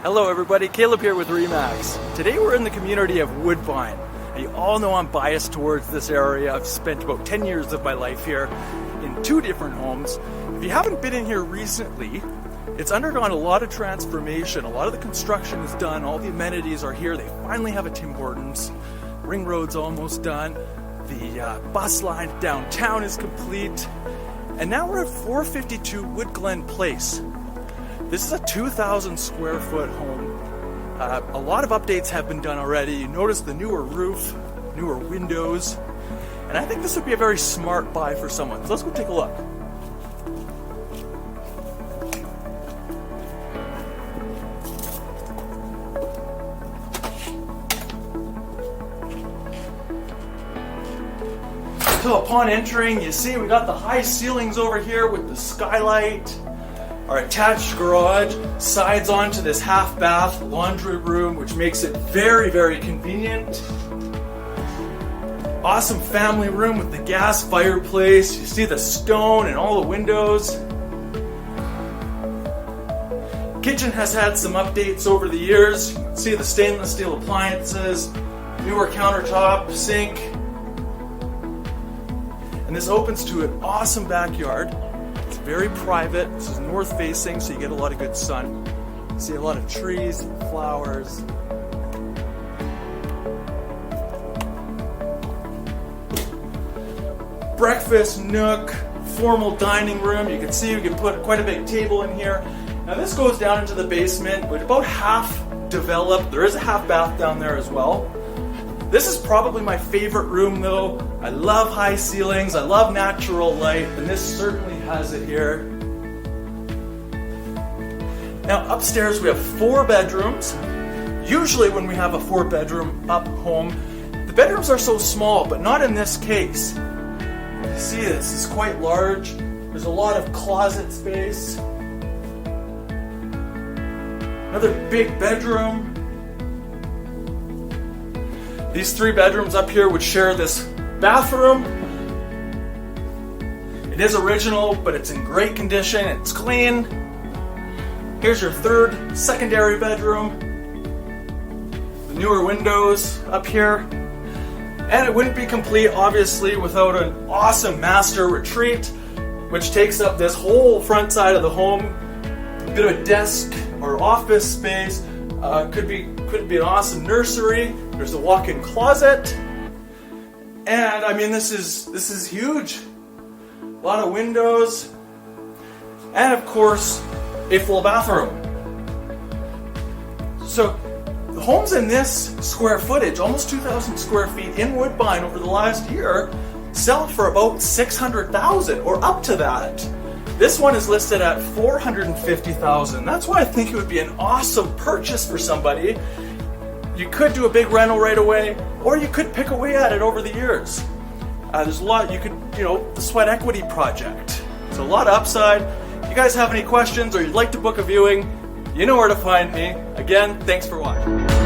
Hello everybody, Caleb here with Remax. Today we're in the community of Woodglen. And you all know I'm biased towards this area. I've spent about 10 years of my life here in 2 different homes. If you haven't been in here recently, it's undergone a lot of transformation. A lot of the construction is done, all the amenities are here. They finally have a Tim Hortons. Ring Road's almost done. The bus line downtown is complete. And now we're at 452 Woodglen Place. This is a 2,000 square foot home. A lot of updates have been done already. You notice the newer roof, newer windows, and I think this would be a very smart buy for someone. So let's go take a look. So upon entering, you see we got the high ceilings over here with the skylight. Our attached garage sides onto this half bath laundry room, which makes it very, very convenient. Awesome family room with the gas fireplace. You see the stone and all the windows. Kitchen has had some updates over the years. You can see the stainless steel appliances, newer countertop, sink. And this opens to an awesome backyard. It's very private. This is north facing, so you get a lot of good sun. You see a lot of trees and flowers. Breakfast nook, formal dining room. You can see you can put quite a big table in here. Now this goes down into the basement, with about half developed. There is a half bath down there as well. This is probably my favorite room though. I love high ceilings, I love natural light, and this certainly has it here. Now upstairs we have 4 bedrooms. Usually when we have a 4-bedroom up home, the bedrooms are so small, but not in this case. You see this is quite large. There's a lot of closet space. Another big bedroom. These 3 bedrooms up here would share this bathroom. It is original, but it's in great condition. It's clean. Here's your 3rd secondary bedroom. The newer windows up here. And it wouldn't be complete, obviously, without an awesome master retreat, which takes up this whole front side of the home. A bit of a desk or office space. Could be an awesome nursery. There's a walk-in closet, and I mean this is huge. A lot of windows, and of course a full bathroom. So the homes in this square footage, almost 2,000 square feet in Woodbine over the last year, sell for about $600,000 or up to that. This one is listed at $450,000. That's why I think it would be an awesome purchase for somebody. You could do a big rental right away, or you could pick away at it over the years. There's a lot you could, the sweat equity project. It's a lot of upside. If you guys have any questions or you'd like to book a viewing, you know where to find me. Again, thanks for watching.